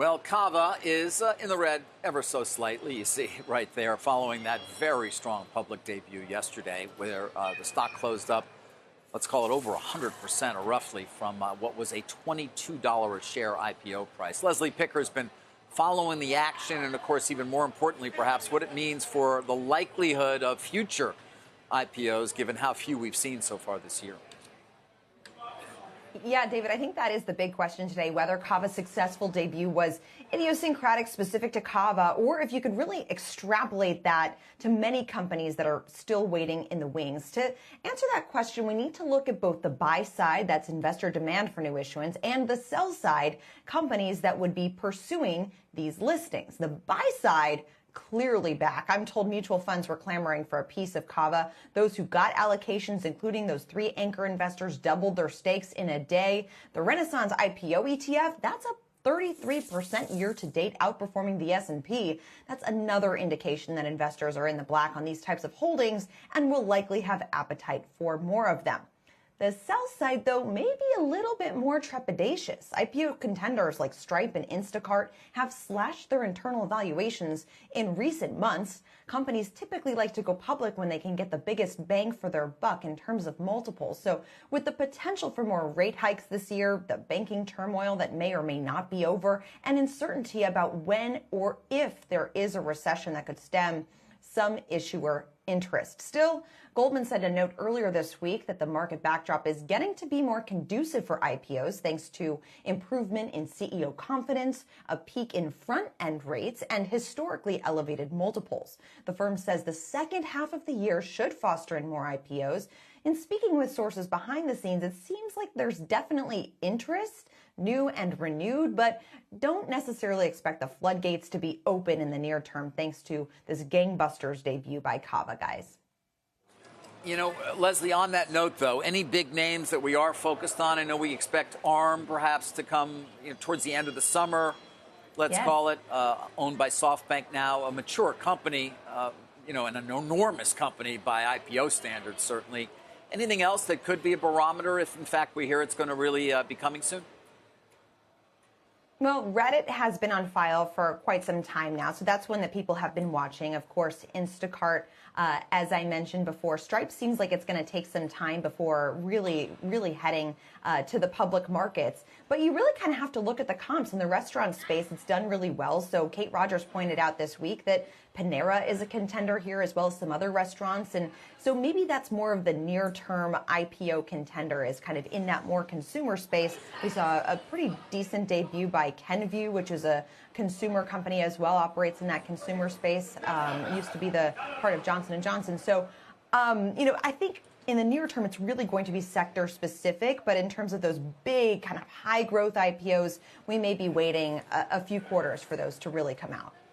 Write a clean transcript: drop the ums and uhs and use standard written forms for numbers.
Well, Cava is in the red ever so slightly. You see right there following that very strong public debut yesterday where the stock closed up, let's call it over 100% or roughly from what was a $22 a share IPO price. Leslie Picker's been following the action and, of course, even more importantly, perhaps what it means for the likelihood of future IPOs, given how few we've seen so far this year. Yeah, David, I think that is the big question today, whether Cava's successful debut was idiosyncratic, specific to Cava, or if you could really extrapolate that to many companies that are still waiting in the wings. To answer that question, we need to look at both the buy side, that's investor demand for new issuance, and the sell side, companies that would be pursuing these listings. The buy side, clearly back. I'm told mutual funds were clamoring for a piece of Cava. Those who got allocations, including those 3 anchor investors, doubled their stakes in a day. The Renaissance IPO ETF, that's up 33% year to date, outperforming the S&P. That's another indication that investors are in the black on these types of holdings and will likely have appetite for more of them. The sell side, though, may be a little bit more trepidatious. IPO contenders like Stripe and Instacart have slashed their internal valuations in recent months. Companies typically like to go public when they can get the biggest bang for their buck in terms of multiples. So with the potential for more rate hikes this year, the banking turmoil that may or may not be over, and uncertainty about when or if there is a recession that could stem some issuer interest. Still, Goldman said in a note earlier this week that the market backdrop is getting to be more conducive for IPOs thanks to improvement in CEO confidence, a peak in front-end rates, and historically elevated multiples. The firm says the second half of the year should foster in more IPOs. In speaking with sources behind the scenes, it seems like there's definitely interest, new and renewed, but don't necessarily expect the floodgates to be open in the near term thanks to this gangbusters debut by Cava, guys. You know, Leslie, on that note, though, any big names that we are focused on? I know we expect ARM perhaps to come towards the end of the summer, let's call it, owned by SoftBank now, a mature company, and an enormous company by IPO standards, certainly. Anything else that could be a barometer if, in fact, we hear it's going to really be coming soon? Well, Reddit has been on file for quite some time now, so that's one that people have been watching. Of course, Instacart, as I mentioned before, Stripe seems like it's going to take some time before really heading to the public markets. But you really kind of have to look at the comps. In the restaurant space, it's done really well. So Kate Rogers pointed out this week that Panera is a contender here, as well as some other restaurants. And so maybe that's more of the near-term IPO contender, is kind of in that more consumer space. We saw a pretty decent debut by Kenvue, which is a consumer company as well, operates in that consumer space, used to be the part of Johnson & Johnson. So, I think in the near term, it's really going to be sector specific. But in terms of those big kind of high growth IPOs, we may be waiting a few quarters for those to really come out.